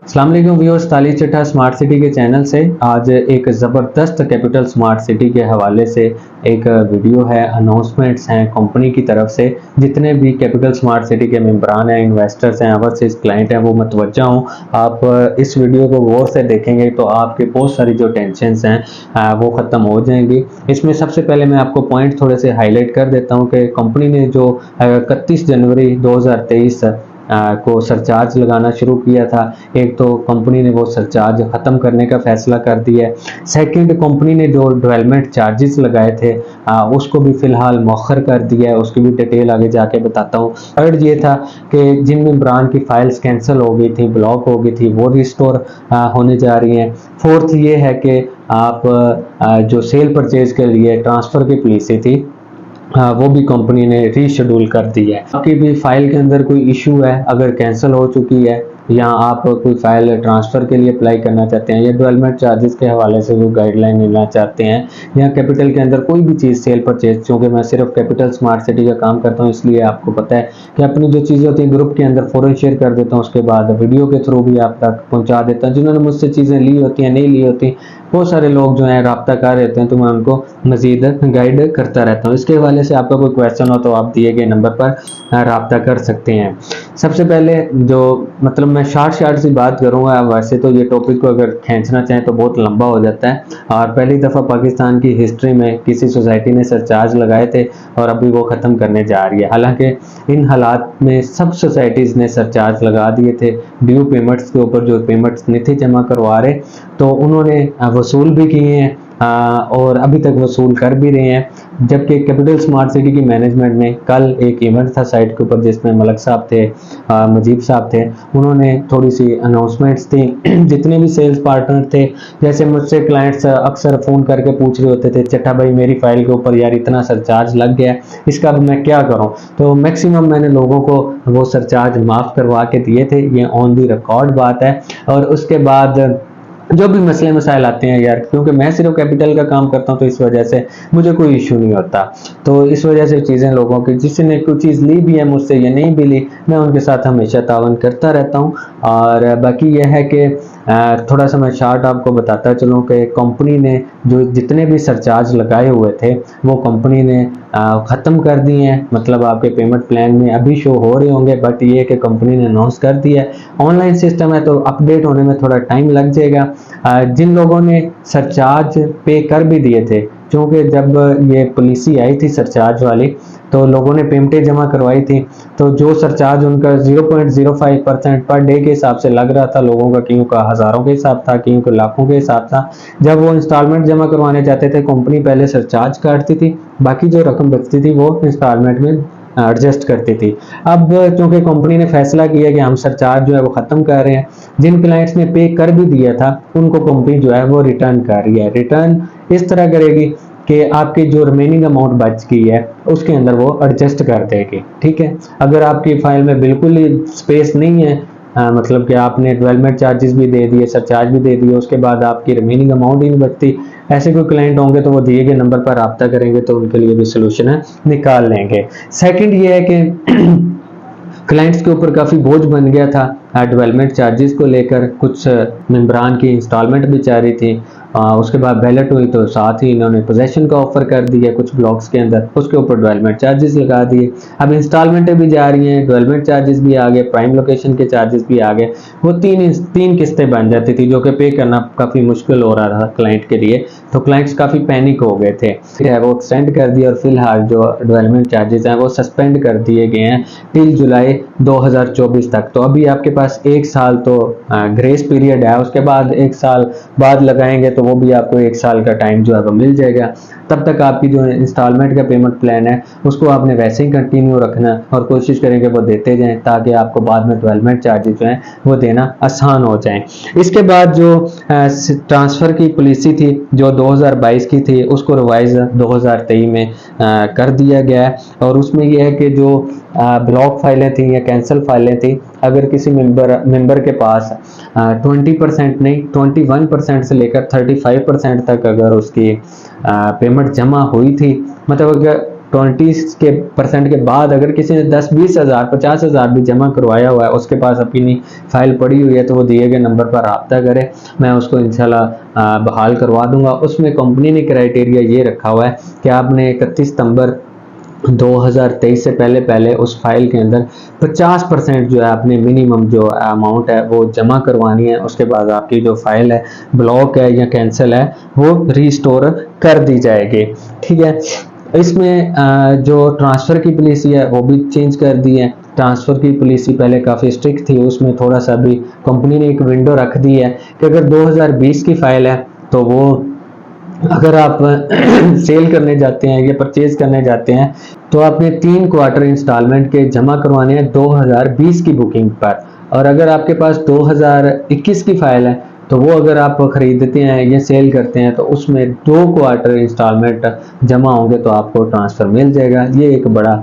अस्सलाम वालेकुम व्यूअर्स, ताली चट्टा स्मार्ट सिटी के चैनल से आज एक ज़बरदस्त कैपिटल स्मार्ट सिटी के हवाले से एक वीडियो है। अनाउंसमेंट्स हैं कंपनी की तरफ से। जितने भी कैपिटल स्मार्ट सिटी के मेंबरान हैं, इन्वेस्टर्स हैं, ओवरसीज क्लाइंट हैं, वो मतवज्जा हों। आप इस वीडियो को गौर से देखेंगे तो आपके बहुत सारी जो टेंशन्स हैं वो ख़त्म हो जाएंगी। इसमें सबसे पहले मैं आपको पॉइंट थोड़े से हाईलाइट कर देता हूँ कि कंपनी ने जो 31 जनवरी 2023 को सरचार्ज लगाना शुरू किया था। एक तो कंपनी ने वो सरचार्ज ख़त्म करने का फैसला कर दिया है। सेकंड, कंपनी ने जो डेवलपमेंट चार्जेस लगाए थे उसको भी फ़िलहाल मौखर कर दिया है। उसकी भी डिटेल आगे जाके बताता हूँ। थर्ड ये था कि जिन मेंबरान की फाइल्स कैंसिल हो गई थी, ब्लॉक हो गई थी, वो रिस्टोर होने जा रही हैं। फोर्थ ये है कि आप जो सेल परचेज के लिए ट्रांसफ़र की पॉलिसी थी वो भी कंपनी ने रीशेड्यूल कर दी है। आपकी भी फाइल के अंदर कोई इशू है, अगर कैंसिल हो चुकी है या आप कोई फाइल ट्रांसफ़र के लिए अप्लाई करना चाहते हैं या डेवलपमेंट चार्जेस के हवाले से कोई गाइडलाइन लेना चाहते हैं या कैपिटल के अंदर कोई भी चीज़ सेल परचेज, क्योंकि मैं सिर्फ कैपिटल स्मार्ट सिटी का काम करता हूँ इसलिए आपको पता है कि अपनी जो चीज़ें होती हैं ग्रुप के अंदर फ़ौरन शेयर कर देता हूँ, उसके बाद वीडियो के थ्रू भी आप तक पहुँचा देता हूँ। जिन्होंने मुझसे चीज़ें ली होती हैं, नहीं ली होती, बहुत सारे लोग जो हैं रब्ता कर रहते हैं, तो मैं उनको मज़ीद गाइड करता रहता हूँ। इसके हवाले से आपका कोई क्वेश्चन हो तो आप दिए गए नंबर पर रब्ता कर सकते हैं। सबसे पहले जो मतलब मैं शार्ट सी बात करूँगा। वैसे तो ये टॉपिक को अगर खींचना चाहें तो बहुत लंबा हो जाता है, और पहली दफ़ा पाकिस्तान की हिस्ट्री में किसी सोसाइटी ने सरचार्ज लगाए थे और अभी वो ख़त्म करने जा रही है। हालांकि इन हालात में सब सोसाइटीज़ ने सरचार्ज लगा दिए थे ड्यू पेमेंट्स के ऊपर। जो पेमेंट्स नहीं थे जमा करवा रहे तो उन्होंने वसूल भी किए हैं और अभी तक वसूल कर भी रहे हैं। जबकि कैपिटल स्मार्ट सिटी की मैनेजमेंट ने कल एक इवेंट था साइट के ऊपर जिसमें मलक साहब थे, मुजीब साहब थे, उन्होंने थोड़ी सी अनाउंसमेंट्स थी। जितने भी सेल्स पार्टनर थे, जैसे मुझसे क्लाइंट्स अक्सर फ़ोन करके पूछ रहे होते थे, चट्टा भाई मेरी फाइल के ऊपर यार इतना सरचार्ज लग गया, इसका अब मैं क्या करूं। तो मैक्सिमम मैंने लोगों को वो सरचार्ज माफ़ करवा के दिए थे, ये ऑन दी रिकॉर्ड बात है। और उसके बाद जो भी मसले मसाइल आते हैं यार, क्योंकि मैं सिर्फ कैपिटल का काम करता हूँ तो इस वजह से मुझे कोई इशू नहीं होता। तो इस वजह से चीज़ें लोगों की, जिसने कोई चीज़ ली भी है मुझसे या नहीं भी ली, मैं उनके साथ हमेशा तावन करता रहता हूँ। और बाकी यह है कि थोड़ा सा मैं शार्ट आपको बताता चलूँ कि कंपनी ने जो जितने भी सरचार्ज लगाए हुए थे वो कंपनी ने ख़त्म कर दिए हैं। मतलब आपके पेमेंट प्लान में अभी शो हो रहे होंगे, बट ये कि कंपनी ने अनाउंस कर दिया है। ऑनलाइन सिस्टम है तो अपडेट होने में थोड़ा टाइम लग जाएगा। जिन लोगों ने सरचार्ज पे कर भी दिए थे, क्योंकि जब ये पॉलिसी आई थी सरचार्ज वाली तो लोगों ने पेमेंटें जमा करवाई थी, तो जो सरचार्ज उनका 0.05% पर डे के हिसाब से लग रहा था लोगों का, कईयों का हज़ारों के हिसाब था, कईयों का लाखों के हिसाब था। जब वो इंस्टॉलमेंट जमा करवाने जाते थे कंपनी पहले सरचार्ज काटती थी, बाकी जो रकम बचती थी वो इंस्टॉलमेंट में एडजस्ट करती थी। अब क्योंकि कंपनी ने फैसला किया कि हम सरचार्ज जो है वो ख़त्म कर रहे हैं, जिन क्लाइंट्स ने पे कर भी दिया था उनको कंपनी जो है वो रिटर्न कर रही है। रिटर्न इस तरह करेगी कि आपकी जो रिमेनिंग अमाउंट बच गई है उसके अंदर वो एडजस्ट कर देगी। ठीक है, अगर आपकी फाइल में बिल्कुल ही स्पेस नहीं है, मतलब कि आपने डेवलपमेंट चार्जेस भी दे दिए, सरचार्ज भी दे दिए, उसके बाद आपकी रिमेनिंग अमाउंट ही नहीं बचती, ऐसे कोई क्लाइंट होंगे तो वो दिए गए नंबर पर रब्ता करेंगे तो उनके लिए भी सोल्यूशन है, निकाल लेंगे। सेकंड ये है कि क्लाइंट्स के ऊपर काफ़ी बोझ बन गया था डेवलपमेंट चार्जेस को लेकर। कुछ मेंबरान की इंस्टॉलमेंट भी चाह रही थी, उसके बाद बैलेट हुई तो साथ ही इन्होंने पोजेशन का ऑफर कर दिया कुछ ब्लॉक्स के अंदर, उसके ऊपर डेवलपमेंट चार्जेस लगा दिए। अब इंस्टॉलमेंटें भी जा रही हैं, डेवलपमेंट चार्जेस भी आ गए, प्राइम लोकेशन के चार्जेस भी आ गए। वो तीन किस्तें बन जाती थी जो कि पे करना काफ़ी मुश्किल हो रहा था क्लाइंट के लिए, तो क्लाइंट्स काफ़ी पैनिक हो गए थे। वो एक्सटेंड कर दिया और फिलहाल जो डेवलपमेंट चार्जेस हैं वो सस्पेंड कर दिए गए हैं टिल जुलाई 2024 तक। तो अभी आपके पास 1 साल तो ग्रेस पीरियड है, उसके बाद 1 साल बाद लगाएंगे तो वो भी आपको 1 साल का टाइम जो है वो मिल जाएगा। तब तक आपकी जो इंस्टॉलमेंट का पेमेंट प्लान है उसको आपने वैसे ही कंटिन्यू रखना और कोशिश करेंगे वो देते जाएं ताकि आपको बाद में डेवलपमेंट चार्जेस जो हैं वो देना आसान हो जाए। इसके बाद जो ट्रांसफ़र की पॉलिसी थी जो 2022 की थी उसको रिवाइज 2023 में कर दिया गया है, और उसमें यह है कि जो ब्लॉक फाइलें थी या कैंसिल फाइलें थी, अगर किसी मेंबर के पास 20% नहीं 21% से लेकर 35% तक अगर उसकी पेमेंट जमा हुई थी, मतलब अगर 20% के बाद अगर किसी ने 10-20 हज़ार 50 हज़ार भी जमा करवाया हुआ है, उसके पास अपनी फाइल पड़ी हुई है, तो वो दिए गए नंबर पर रब्ता करे, मैं उसको इंशाल्लाह बहाल करवा दूंगा। उसमें कंपनी ने क्राइटेरिया ये रखा हुआ है कि आपने 31 सितंबर 2023 से पहले उस फाइल के अंदर 50% जो है अपने मिनिमम जो अमाउंट है वो जमा करवानी है। उसके बाद आपकी जो फाइल है ब्लॉक है या कैंसिल है वो रीस्टोर कर दी जाएगी। ठीक है, इसमें जो ट्रांसफ़र की पॉलिसी है वो भी चेंज कर दी है। ट्रांसफ़र की पॉलिसी पहले काफ़ी स्ट्रिक्ट थी, उसमें थोड़ा सा भी कंपनी ने एक विंडो रख दी है कि अगर 2020 की फाइल है तो वो अगर आप सेल करने जाते हैं या परचेज करने जाते हैं तो आपने 3 क्वार्टर इंस्टॉलमेंट के जमा करवाने हैं 2020 की बुकिंग पर। और अगर आपके पास 2021 की फाइल है तो वो अगर आप खरीदते हैं या सेल करते हैं तो उसमें 2 क्वार्टर इंस्टॉलमेंट जमा होंगे तो आपको ट्रांसफ़र मिल जाएगा। ये एक बड़ा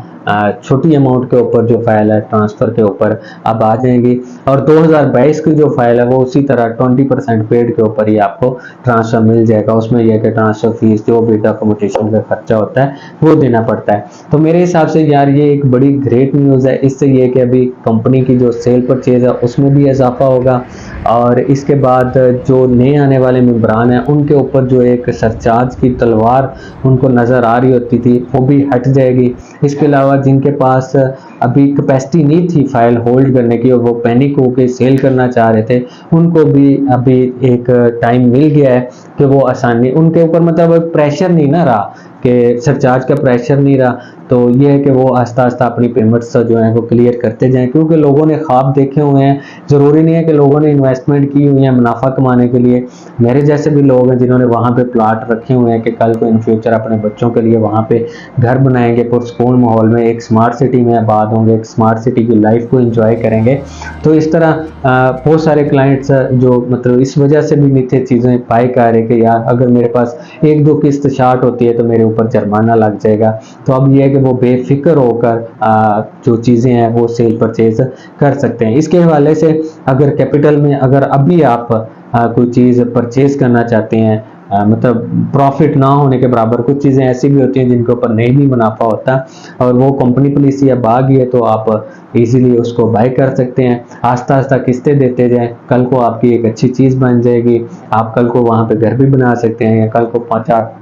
छोटी अमाउंट के ऊपर जो फाइल है ट्रांसफ़र के ऊपर अब आ जाएंगी। और 2022 की जो फाइल है वो उसी तरह 20% पेड के ऊपर ही आपको ट्रांसफ़र मिल जाएगा। उसमें यह कि ट्रांसफ़र फीस जो भी डॉक्यूमेंटेशन का खर्चा होता है वो देना पड़ता है। तो मेरे हिसाब से यार ये एक बड़ी ग्रेट न्यूज़ है। इससे ये कि अभी कंपनी की जो सेल परचेज है उसमें भी इजाफा होगा और इसके बाद जो नए आने वाले मेंबरान हैं उनके ऊपर जो एक सरचार्ज की तलवार उनको नज़र आ रही होती थी वो भी हट जाएगी। इसके अलावा जिनके पास अभी कैपेसिटी नहीं थी फाइल होल्ड करने की और वो पैनिक होकर सेल करना चाह रहे थे, उनको भी अभी एक टाइम मिल गया है कि वो आसानी उनके ऊपर मतलब प्रेशर नहीं ना रहा कि सरचार्ज का प्रेशर नहीं रहा। तो ये है कि वो आस्ता आस्ता अपनी पेमेंट्स जो है वो क्लियर करते जाएं, क्योंकि लोगों ने ख्वाब देखे हुए हैं। ज़रूरी नहीं है कि लोगों ने इन्वेस्टमेंट की हुई है मुनाफा कमाने के लिए। मेरे जैसे भी लोग हैं जिन्होंने वहाँ पे प्लाट रखे हुए हैं कि कल को इन फ्यूचर अपने बच्चों के लिए वहाँ पे घर बनाएंगे, पुरसकून माहौल में एक स्मार्ट सिटी में आबाद होंगे, एक स्मार्ट सिटी की लाइफ को इंजॉय करेंगे। तो इस तरह बहुत सारे क्लाइंट्स जो मतलब इस वजह से भी नीचे चीज़ें पाई कर रहे कि यार अगर मेरे पास 1-2 किस्त शार्ट होती है तो मेरे ऊपर जुर्माना लग जाएगा। तो अब ये है कि वो बेफिक्र होकर जो चीज़ें हैं वो सेल परचेज कर सकते हैं। इसके हवाले से अगर कैपिटल में अगर अभी आप कोई चीज़ परचेज करना चाहते हैं, मतलब प्रॉफिट ना होने के बराबर, कुछ चीज़ें ऐसी भी होती हैं जिनके ऊपर नहीं भी मुनाफा होता और वो कंपनी पॉलिसी अब आ गई है तो आप इजीली उसको बाय कर सकते हैं। आस्ता आस्ता किस्तें देते जाएं, कल को आपकी एक अच्छी चीज़ बन जाएगी। आप कल को वहाँ पे घर भी बना सकते हैं या कल को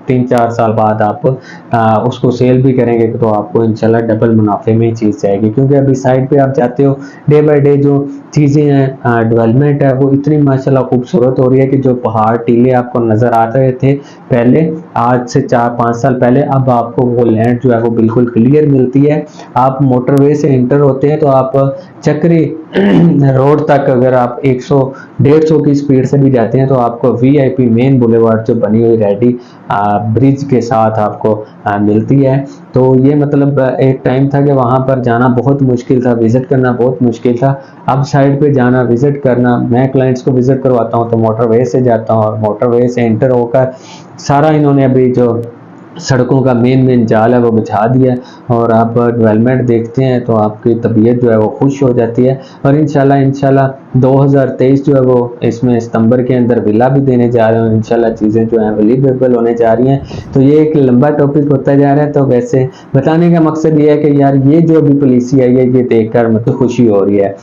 3-4 साल बाद आप उसको सेल भी करेंगे तो आपको इंशाल्लाह डबल मुनाफे में ही चीज़ जाएगी। क्योंकि अभी साइड पे आप जाते हो डे बाय डे जो चीज़ें हैं डेवलपमेंट है वो इतनी माशाल्लाह खूबसूरत हो रही है कि जो पहाड़ टीले आपको नज़र आ रहे थे पहले आज से 4-5 साल पहले, अब आपको वो लैंड जो है वो बिल्कुल क्लियर मिलती है। आप मोटरवे से इंटर होते हैं तो आप चक्री रोड तक अगर आप 100-150 की स्पीड से भी जाते हैं तो आपको वीआईपी मेन बुलेवार्ड जो बनी हुई रेडी ब्रिज के साथ आपको मिलती है। तो ये मतलब एक टाइम था कि वहाँ पर जाना बहुत मुश्किल था, विज़िट करना बहुत मुश्किल था। अब साइड पे जाना विज़िट करना, मैं क्लाइंट्स को विज़िट करवाता हूँ तो मोटरवे से जाता हूँ और मोटरवे से एंटर होकर सारा इन्होंने अभी जो सड़कों का मेन जाल है वो बिछा दिया और आप डेवलपमेंट देखते हैं तो आपकी तबीयत जो है वो खुश हो जाती है। और इंशाल्लाह 2023 जो है वो इसमें सितंबर के अंदर विला भी देने जा रहे हैं। इंशाल्लाह चीज़ें जो हैं अवेलेबल होने जा रही हैं। तो ये एक लंबा टॉपिक होता जा रहा है, तो वैसे बताने का मकसद ये है कि यार ये जो अभी पॉलिसी आई है ये देख कर मुझे खुशी हो रही है।